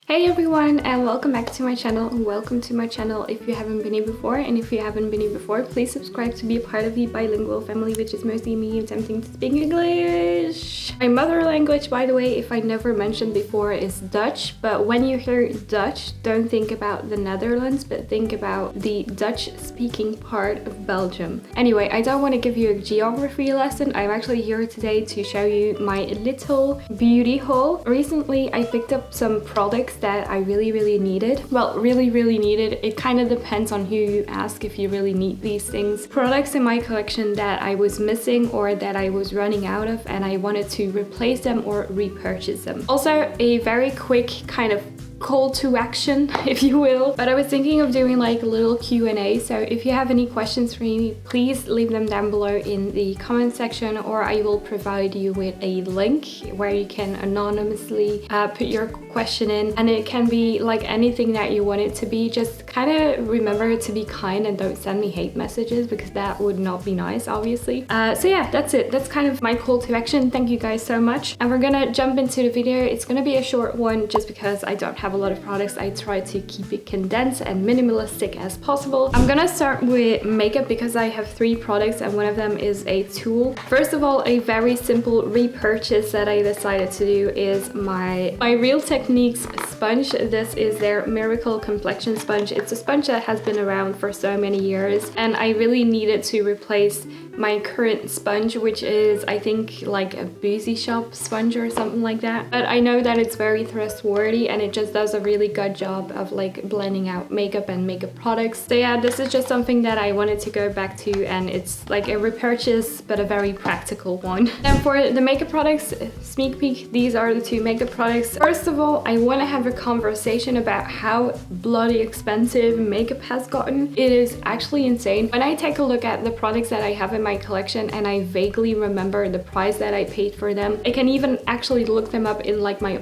Hey everyone, and welcome back to my channel. Welcome to my channel if you haven't been here before, and if you haven't been here before, please subscribe to be a part of the bilingual family, which is mostly me attempting to speak English. My mother language, by the way, if I never mentioned before, is Dutch, but when you hear Dutch, don't think about the Netherlands, but think about the Dutch speaking part of Belgium. Anyway, I don't want to give you a geography lesson. I'm actually here today to show you my little beauty haul. Recently I picked up some products that I really needed. Well, really needed. It kind of depends on who you ask if you really need these things. Products in my collection that I was missing or that I was running out of, and I wanted to replace them or repurchase them. Also, a very quick kind of call to action, if you will, but I was thinking of doing like a little Q&A, so if you have any questions for me, please leave them down below in the comment section, or I will provide you with a link where you can anonymously put your question in, and it can be like anything that you want it to be. Just kind of remember to be kind and don't send me hate messages, because that would not be nice, obviously. So yeah, that's it. That's kind of my call to action. Thank you guys so much, and we're gonna jump into the video. It's gonna be a short one just because I don't have a lot of products. I try to keep it condensed and minimalistic as possible. I'm gonna start with makeup because I have 3 products and one of them is a tool. First of all, a very simple repurchase that I decided to do is my Real Techniques sponge. This is their Miracle Complexion sponge. It's a sponge that has been around for so many years, and I really needed to replace my current sponge, which is I think like a Boozy Shop sponge or something like that. But I know that it's very trustworthy and it just does a really good job of like blending out makeup and makeup products. So yeah, this is just something that I wanted to go back to, and it's like a repurchase but a very practical one. And for the makeup products, sneak peek, these are the 2 makeup products. First of all, I want to have a conversation about how bloody expensive makeup has gotten. It is actually insane. When I take a look at the products that I have in my collection and I vaguely remember the price that I paid for them, I can even actually look them up in like my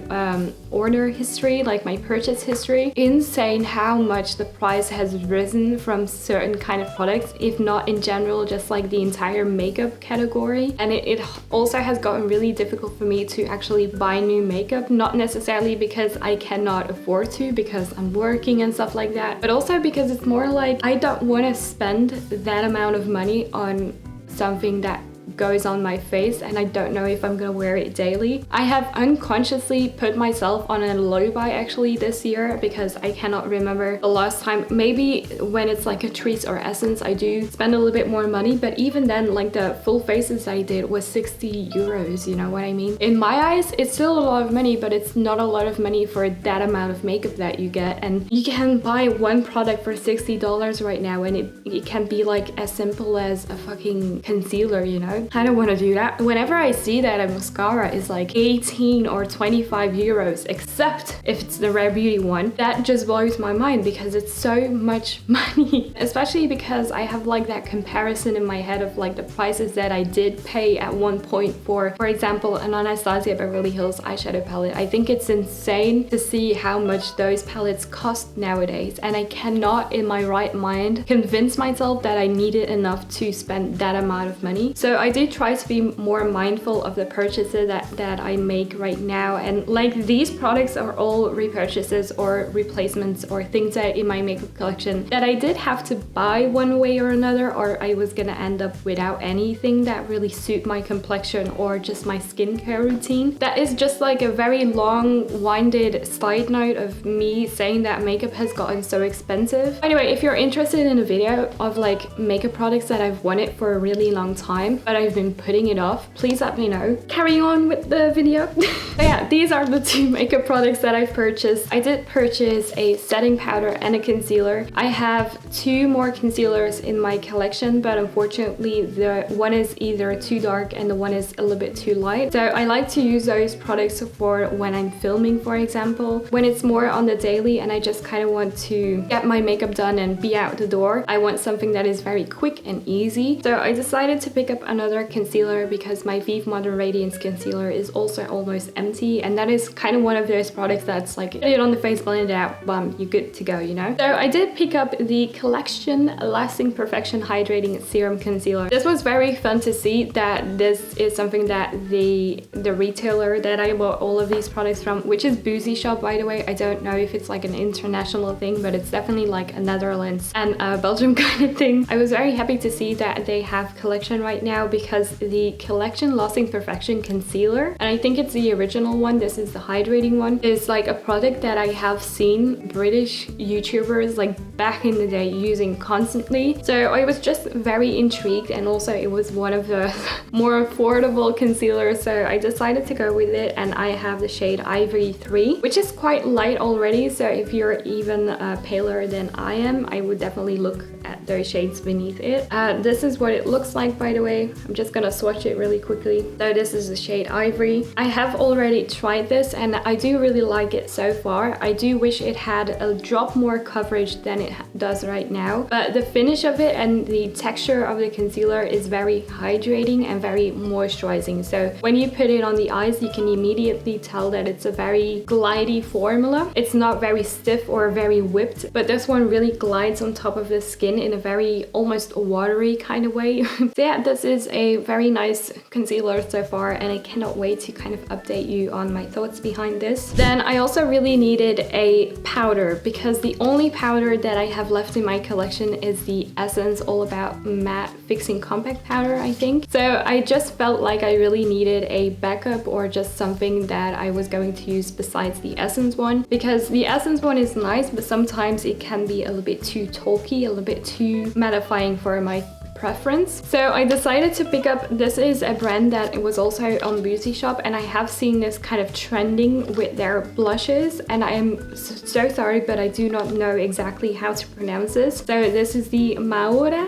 order history, like my purchase history. Insane how much the price has risen from certain kind of products, if not in general just like the entire makeup category. And it also has gotten really difficult for me to actually buy new makeup, not necessarily because I cannot afford to because I'm working and stuff like that, but also because it's more like I don't want to spend that amount of money on something that goes on my face and I don't know if I'm gonna wear it daily. I have unconsciously put myself on a low buy actually this year because I cannot remember the last time. Maybe when it's like a Treats or Essence I do spend a little bit more money, but even then like the full faces I did was 60 euros, you know what I mean? In my eyes it's still a lot of money, but it's not a lot of money for that amount of makeup that you get. And you can buy one product for $60 right now, and it can be like as simple as a fucking concealer, you know? I don't want to do that. Whenever I see that a mascara is like 18 or 25 euros, except if it's the Rare Beauty one, that just blows my mind because it's so much money. Especially because I have like that comparison in my head of like the prices that I did pay at one point for example, an Anastasia Beverly Hills eyeshadow palette. I think it's insane to see how much those palettes cost nowadays, and I cannot in my right mind convince myself that I needed enough to spend that amount of money. So I do try to be more mindful of the purchases that I make right now, and like these products are all repurchases or replacements or things that in my makeup collection that I did have to buy one way or another, or I was gonna end up without anything that really suit my complexion or just my skincare routine. That is just like a very long-winded side note of me saying that makeup has gotten so expensive. Anyway, if you're interested in a video of like makeup products that I've wanted for a really long time but I've been putting it off, please let me know. Carry on with the video. But yeah, these are the 2 makeup products that I've purchased. I did purchase a setting powder and a concealer. I have 2 more concealers in my collection, but unfortunately the one is either too dark and the one is a little bit too light. So I like to use those products for when I'm filming, for example. When it's more on the daily and I just kind of want to get my makeup done and be out the door, I want something that is very quick and easy. So I decided to pick up another another concealer because my Vive Modern Radiance concealer is also almost empty, and that is kind of one of those products that's like, put it on the face, blend it out, bum, you're good to go, you know? So I did pick up the Complexion Lasting Perfection Hydrating Serum Concealer. This was very fun to see that this is something that the retailer that I bought all of these products from, which is Boozy Shop, by the way. I don't know if it's like an international thing, but it's definitely like a Netherlands and Belgium kind of thing. I was very happy to see that they have collection right now, because the Complexion Lasting Perfection Concealer, and I think it's the original one, this is the hydrating one, is like a product that I have seen British YouTubers like back in the day using constantly. So I was just very intrigued, and also it was one of the more affordable concealers, so I decided to go with it. And I have the shade Ivory 3, which is quite light already, so if you're even paler than I am, I would definitely look at those shades beneath it. This is what it looks like, by the way. I'm just gonna swatch it really quickly. So this is the shade Ivory. I have already tried this and I do really like it so far. I do wish it had a drop more coverage than it does right now, but the finish of it and the texture of the concealer is very hydrating and very moisturizing. So when you put it on the eyes, you can immediately tell that it's a very glidey formula. It's not very stiff or very whipped, but this one really glides on top of the skin in a very almost watery kind of way. So yeah, this is a very nice concealer so far, and I cannot wait to kind of update you on my thoughts behind this. Then I also really needed a powder, because the only powder that I have left in my collection is the Essence All About Matte Fixing Compact Powder, I think. So I just felt like I really needed a backup, or just something that I was going to use besides the Essence one, because the Essence one is nice, but sometimes it can be a little bit too talky, a little bit too mattifying for my preference. So I decided to pick up, this is a brand that was also on Beauty Shop, and I have seen this kind of trending with their blushes, and I am so sorry, but I do not know exactly how to pronounce this. So this is the Moira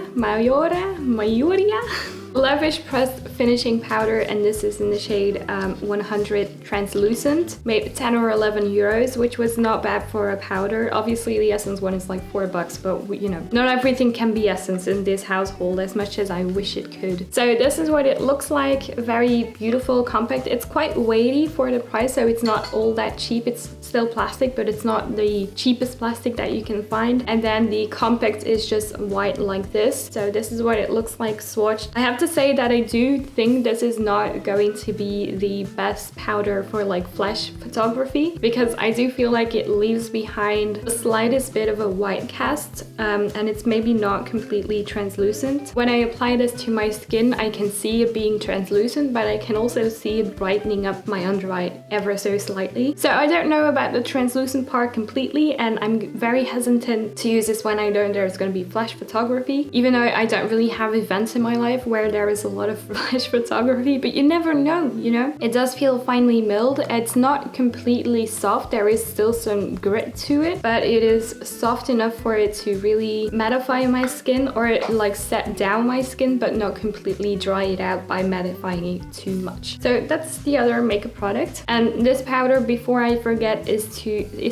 Lavish Pressed Finishing Powder, and this is in the shade 100 Translucent. Maybe 10 or 11 euros, which was not bad for a powder. Obviously the Essence one is like $4, but you know, not everything can be Essence in this household as much as I wish it could. So this is what it looks like. Very beautiful, compact. It's quite weighty for the price, so it's not all that cheap. It's still plastic, but it's not the cheapest plastic that you can find. And then the compact is just white like this. So this is what it looks like swatched. I have to say that I do think this is not going to be the best powder for like flash photography, because I do feel like it leaves behind the slightest bit of a white cast, and it's maybe not completely translucent. When I apply this to my skin, I can see it being translucent, but I can also see it brightening up my under eye ever so slightly. So I don't know about the translucent part completely, and I'm very hesitant to use this when I know there's going to be flash photography, even though I don't really have events in my life where there is a lot of flash photography, but you never know, you know? It does feel finely milled. It's not completely soft, there is still some grit to it, but it is soft enough for it to really mattify my skin, or like set down my skin, but not completely dry it out by mattifying it too much. So that's the other makeup product. And this powder, before I forget, is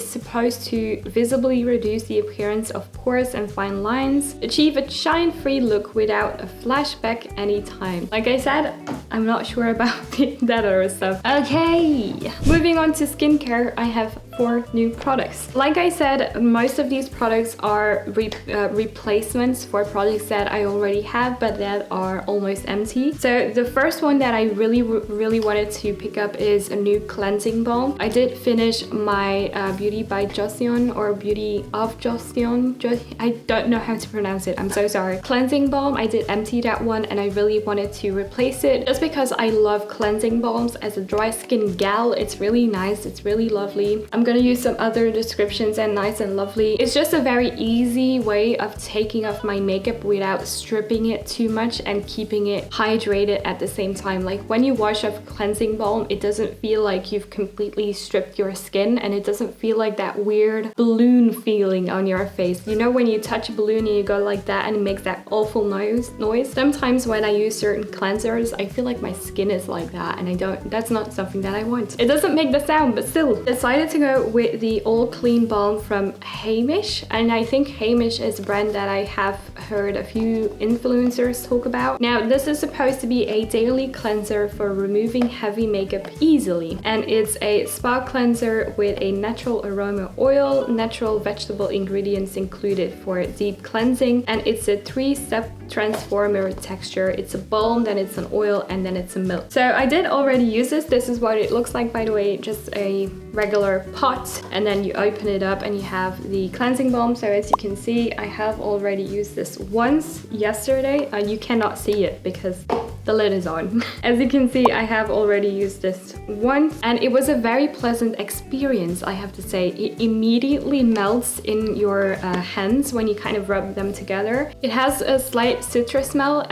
supposed to visibly reduce the appearance of pores and fine lines, achieve a shine-free look without a flashback anytime. Like I said, I'm not sure about that other stuff. Okay, moving on to skincare, I have 4 new products. Like I said, most of these products are replacements for products that I already have, but that are almost empty. So the first one that I really wanted to pick up is a new cleansing balm. I did finish my Beauty by Joseon, or Beauty of Joseon. I don't know how to pronounce it, I'm so sorry. Cleansing balm, I did empty that one, and I really wanted to replace it just because I love cleansing balms. As a dry skin gal, it's really nice, it's really lovely. I'm gonna use some other descriptions, and nice and lovely. It's just a very easy way of taking off my makeup without stripping it too much and keeping it hydrated at the same time. Like when you wash off cleansing balm, it doesn't feel like you've completely stripped your skin, and it doesn't feel like that weird balloon feeling on your face. You know when you touch a balloon and you go like that and it makes that awful noise? Sometimes when I use certain cleansers, I feel like my skin is like that, and that's not something that I want. It doesn't make the sound, but still. Decided to go also with the All Clean Balm from Heimish, and I think Heimish is a brand that I have heard a few influencers talk about. Now this is supposed to be a daily cleanser for removing heavy makeup easily, and it's a spa cleanser with a natural aroma oil, natural vegetable ingredients included for deep cleansing, and it's a 3-step transformer texture. It's a balm, then it's an oil, and then it's a milk. So I did already use this. This is what it looks like, by the way, just a regular pot, and then you open it up and you have the cleansing balm. So as you can see, I have already used this once yesterday. You cannot see it because the lid is on. As you can see, I have already used this once, and it was a very pleasant experience, I have to say. It immediately melts in your hands when you kind of rub them together. It has a slight citrus smell,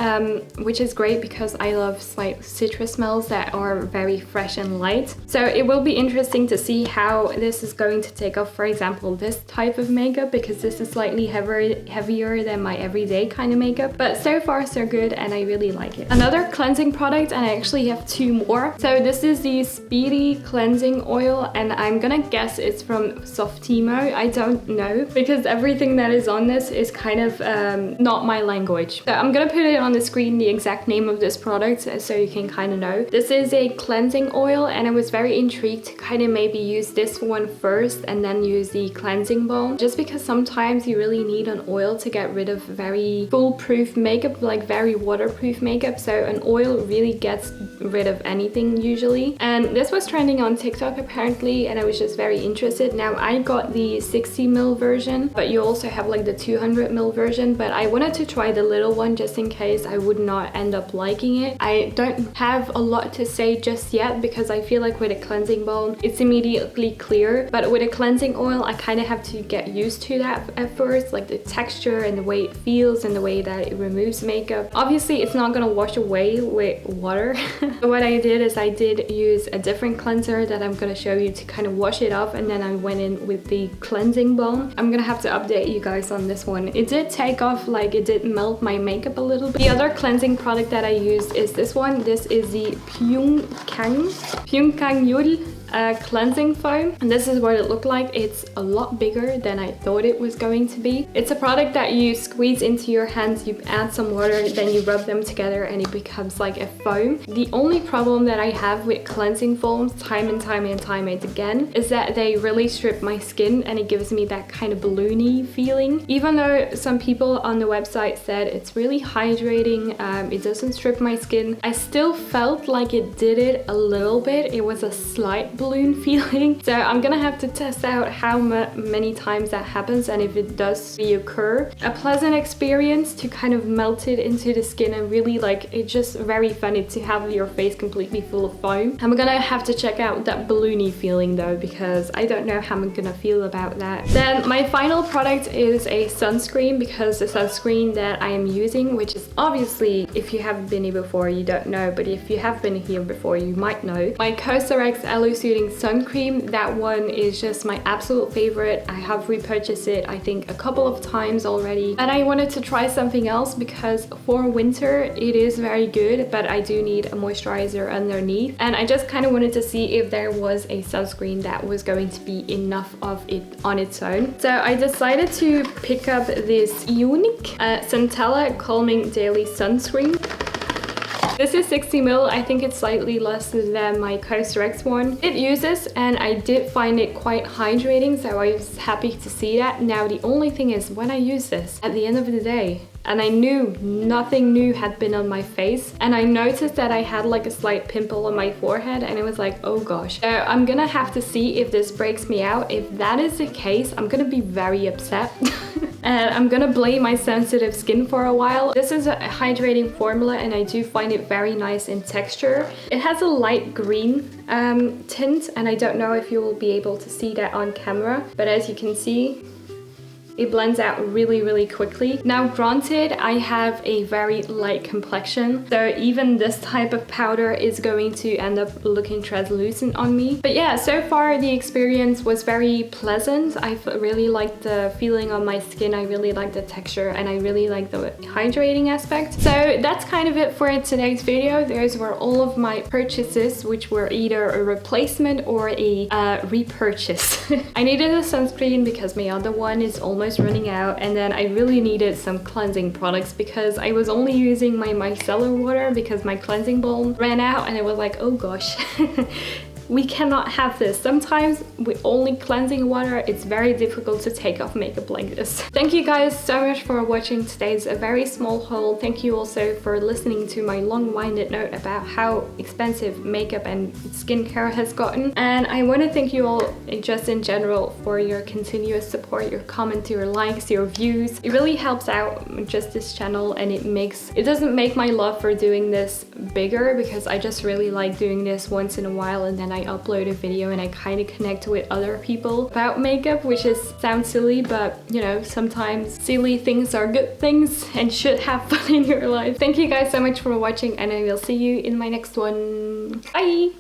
which is great because I love slight citrus smells that are very fresh and light. So it will be interesting to see how this is going to take off, for example, this type of makeup, because this is slightly heavier than my everyday kind of makeup. But so far so good, and I really like it. Another cleansing product, and I actually have 2 more. So this is the Speedy cleansing oil, and I'm gonna guess it's from Softymo. I don't know, because everything that is on this is kind of not my language. So I'm gonna put it on the screen, the exact name of this product, so you can kind of know. This is a cleansing oil, and I was very intrigued to kind of maybe use this one first and then use the cleansing balm, just because sometimes you really need an oil to get rid of very foolproof makeup, like very waterproof makeup. So an oil really gets rid of anything usually. And this was trending on TikTok apparently, and I was just very interested. Now I got the 60ml version, but you also have like the 200ml version, but I wanted to try the little one just in case I would not end up liking it. I don't have a lot to say just yet because I feel like with a cleansing balm it's immediately clear, but with a cleansing oil I kind of have to get used to that at first, like the texture and the way it feels and the way that it removes makeup. Obviously it's not gonna wash away with water. So what I did is I did use a different cleanser that I'm gonna show you to kind of wash it off, and then I went in with the cleansing balm. I'm gonna have to update you guys on this one. It did take off, like it did melt my makeup a little bit. The other cleansing product that I used is this one. This is the Pyunkang cleansing foam, and this is what it looked like. It's a lot bigger than I thought it was going to be. It's a product that you squeeze into your hands, you add some water, then you rub them together and it becomes like a foam. The only problem that I have with cleansing foams time and time again is that they really strip my skin, and it gives me that kind of balloony feeling. Even though some people on the website said it's really hydrating, it doesn't strip my skin, I still felt like it did it a little bit. It was a slight balloon feeling. So I'm gonna have to test out how many times that happens, and if it does reoccur. A pleasant experience to kind of melt it into the skin, and really like it's just very funny to have your face completely full of foam. I'm gonna have to check out that balloony feeling though, because I don't know how I'm gonna feel about that. Then my final product is a sunscreen, because the sunscreen that I am using, which is obviously, if you haven't been here before you don't know, but if you have been here before you might know, my Kose sun cream. That one is just my absolute favorite. I have repurchased it I think a couple of times already, and I wanted to try something else because for winter it is very good, but I do need a moisturizer underneath, and I just kind of wanted to see if there was a sunscreen that was going to be enough of it on its own. So I decided to pick up this unique Centella Calming Daily Sunscreen. This is 60ml. I think it's slightly less than my Kose one. It uses, and I did find it quite hydrating, so I was happy to see that. Now the only thing is, when I use this at the end of the day, and I knew nothing new had been on my face, and I noticed that I had like a slight pimple on my forehead, and it was like, oh gosh. So I'm gonna have to see if this breaks me out. If that is the case, I'm gonna be very upset. And I'm gonna blame my sensitive skin for a while. This is a hydrating formula, and I do find it very nice in texture. It has a light green tint, and I don't know if you will be able to see that on camera, but as you can see, It blends out really quickly. Now granted, I have a very light complexion, so even this type of powder is going to end up looking translucent on me. But yeah, so far the experience was very pleasant. I really liked the feeling on my skin, I really liked the texture, and I really like the hydrating aspect. So that's kind of it for today's video. Those were all of my purchases, which were either a replacement or a repurchase. I needed a sunscreen because my other one is almost running out, and then I really needed some cleansing products because I was only using my micellar water because my cleansing balm ran out, and I was like, oh gosh. We cannot have this. Sometimes with only cleansing water, it's very difficult to take off makeup like this. Thank you guys so much for watching today's a very small haul. Thank you also for listening to my long-winded note about how expensive makeup and skincare has gotten. And I want to thank you all just in general for your continuous support, your comments, your likes, your views. It really helps out just this channel, and it doesn't make my love for doing this bigger, because I just really like doing this once in a while, and then I upload a video and I kind of connect with other people about makeup, which sounds silly, but you know, sometimes silly things are good things and should have fun in your life. Thank you guys so much for watching, and I will see you in my next one. Bye!